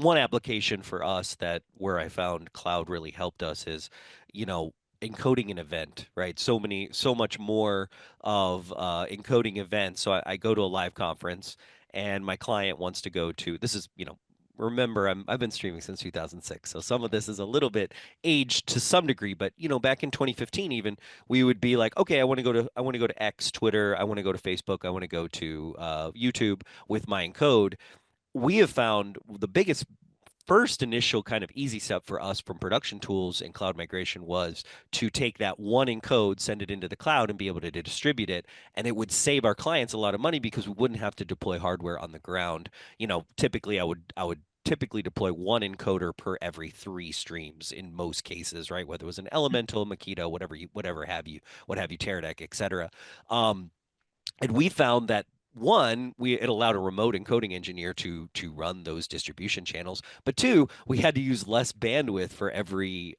one application for us that where I found cloud really helped us is, you know, encoding an event, right? So much more of encoding events. So I go to a live conference and my client wants to go to, this is, remember I've been streaming since 2006. So some of this is a little bit aged to some degree, but back in 2015 even, we would be like, okay, I want to go to X, Twitter, I want to go to Facebook, I want to go to YouTube with my encode. We have found the biggest first initial kind of easy step for us from production tools and cloud migration was to take that one encode, send it into the cloud, and be able to distribute it. And it would save our clients a lot of money because we wouldn't have to deploy hardware on the ground. Typically I would typically deploy one encoder per every 3 streams in most cases, right? Whether it was an Elemental, Makito, whatever have you, Teradek, etc. Um, and we found that one, it allowed a remote encoding engineer to run those distribution channels, but two, we had to use less bandwidth for every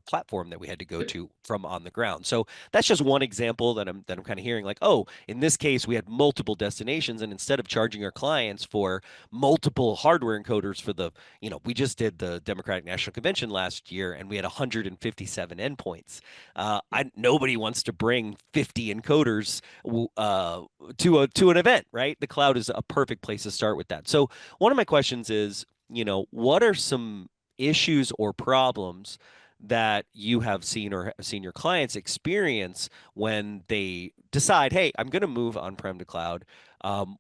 platform that we had to go to from on the ground. So that's just one example that I'm kind of hearing, like, oh, in this case we had multiple destinations, and instead of charging our clients for multiple hardware encoders for we just did the Democratic National Convention last year, and we had 157 endpoints. Nobody wants to bring 50 encoders to an event, right? The cloud is a perfect place to start with that. So one of my questions is, what are some issues or problems that you have seen or have seen your clients experience when they decide, hey, I'm going to move on-prem to cloud?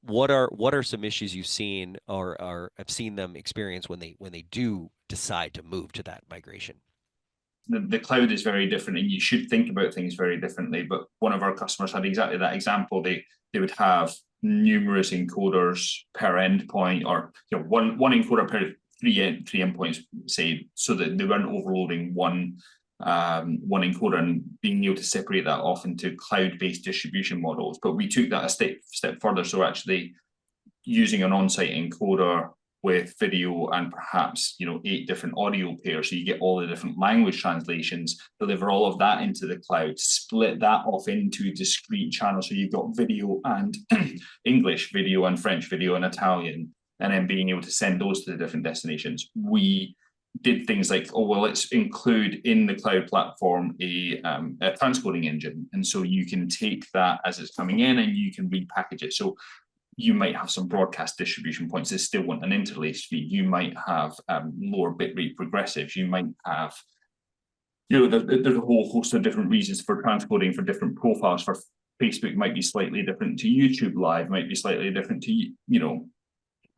What are some issues you've seen or have seen them experience when they do decide to move to that migration? The cloud is very different, and you should think about things very differently. But one of our customers had exactly that example. They would have numerous encoders per endpoint, or one encoder per three endpoints, say, so that they weren't overloading one encoder and being able to separate that off into cloud-based distribution models. But we took that a step further. So actually using an on-site encoder with video and perhaps 8 different audio pairs, so you get all the different language translations, deliver all of that into the cloud, split that off into discrete channels, so you've got video and English video and French video and Italian, and then being able to send those to the different destinations. We did things like, oh, well, let's include in the cloud platform a transcoding engine, and so you can take that as it's coming in and you can repackage it. So you might have some broadcast distribution points that still want an interlace feed. You might have lower bitrate progressives. You might have, there's a whole host of different reasons for transcoding for different profiles. For Facebook might be slightly different to YouTube Live, might be slightly different to,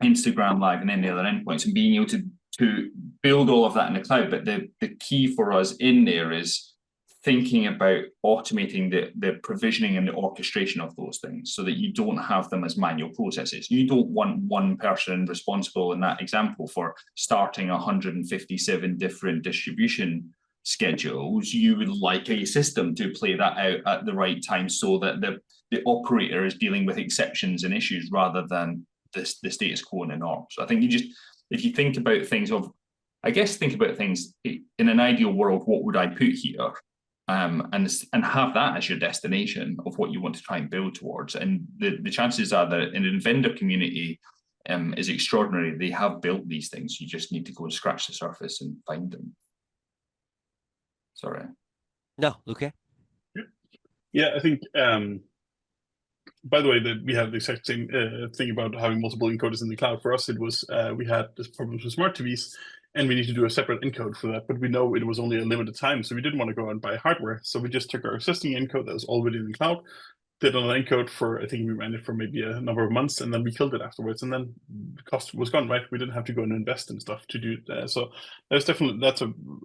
Instagram Live and any other endpoints, and being able to build all of that in the cloud. But the key for us in there is thinking about automating the provisioning and the orchestration of those things, so that you don't have them as manual processes. You don't want one person responsible in that example for starting 157 different distribution schedules. You would like a system to play that out at the right time, so that the operator is dealing with exceptions and issues rather than the status quo and the norm. So I think if you think about things in an ideal world, what would I put here? And have that as your destination of what you want to try and build towards. And the chances are that in the vendor community is extraordinary. They have built these things. You just need to go and scratch the surface and find them. Sorry. No, okay. Yeah, I think, by the way, that we had the exact same thing about having multiple encoders in the cloud. For us, it was, we had this problem with smart TVs, and we need to do a separate encode for that, but we know it was only a limited time, so we didn't want to go and buy hardware. So we just took our existing encode that was already in the cloud, did an encode for, I think we ran it for maybe a number of months, and then we killed it afterwards, and then the cost was gone, right? We didn't have to go and invest in stuff to do that. So that's a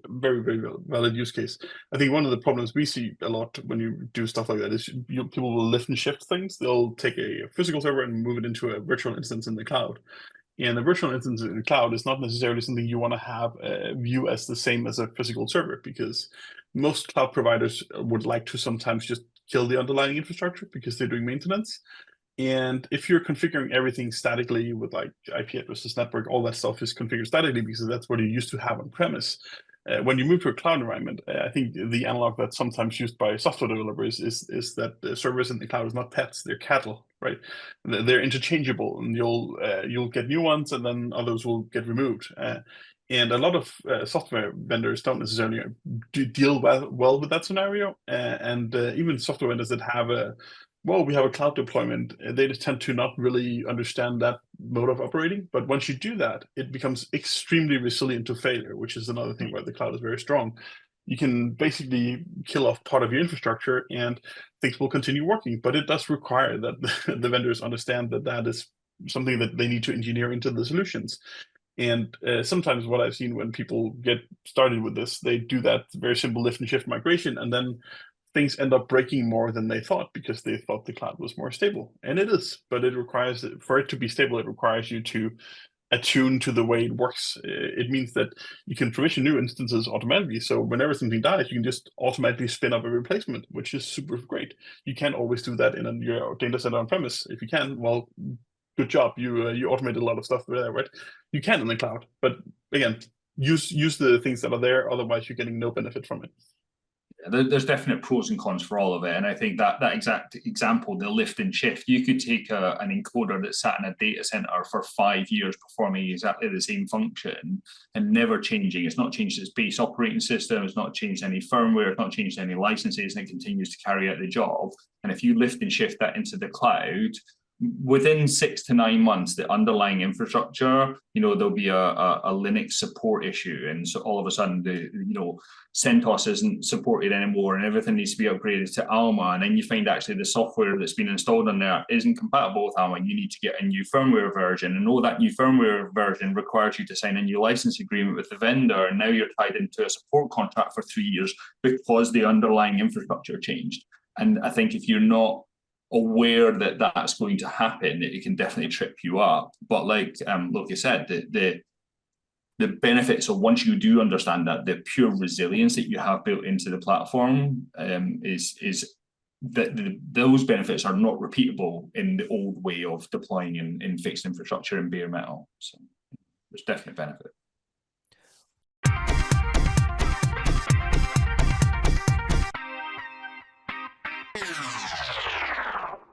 very, very valid use case. I think one of the problems we see a lot when you do stuff like that is people will lift and shift things. They'll take a physical server and move it into a virtual instance in the cloud. And the virtual instance in the cloud is not necessarily something you want to have view as the same as a physical server, because most cloud providers would like to sometimes just kill the underlying infrastructure because they're doing maintenance. And if you're configuring everything statically with like IP addresses, network, all that stuff is configured statically because that's what you used to have on premise. When you move to a cloud environment, I think the analog that's sometimes used by software developers is that the servers in the cloud is not pets, they're cattle, right? They're interchangeable, and you'll get new ones, and then others will get removed. And a lot of software vendors don't necessarily deal well with that scenario. And even software vendors that have we have a cloud deployment, they tend to not really understand that mode of operating. But once you do that, it becomes extremely resilient to failure, which is another thing where the cloud is very strong. You can basically kill off part of your infrastructure and things will continue working. But it does require that the vendors understand that that is something that they need to engineer into the solutions. And sometimes what I've seen when people get started with this, they do that very simple lift and shift migration, and then things end up breaking more than they thought because they thought the cloud was more stable. And it is, but it requires, for it to be stable, it requires you to attune to the way it works. It means that you can provision new instances automatically. So whenever something dies, you can just automatically spin up a replacement, which is super great. You can't always do that in your data center on premise. If you can, well, good job. You automated a lot of stuff there, right? You can in the cloud, but again, use the things that are there. Otherwise, you're getting no benefit from it. There's definite pros and cons for all of it, and I think that exact example, the lift and shift, you could take an encoder that sat in a data center for 5 years performing exactly the same function and never changing. It's not changed its base operating system, it's not changed any firmware, it's not changed any licenses, and it continues to carry out the job. And if you lift and shift that into the cloud, within 6 to 9 months, the underlying infrastructure, there'll be a Linux support issue, and so all of a sudden CentOS isn't supported anymore, and everything needs to be upgraded to Alma. And then you find actually the software that's been installed on there isn't compatible with Alma, and you need to get a new firmware version. And all that new firmware version requires you to sign a new license agreement with the vendor, and now you're tied into a support contract for 3 years because the underlying infrastructure changed. And I think if you're not aware that that's going to happen, it can definitely trip you up. But like Loke said, the benefits of once you do understand that, the pure resilience that you have built into the platform is that those benefits are not repeatable in the old way of deploying in fixed infrastructure and bare metal. So there's definite benefit.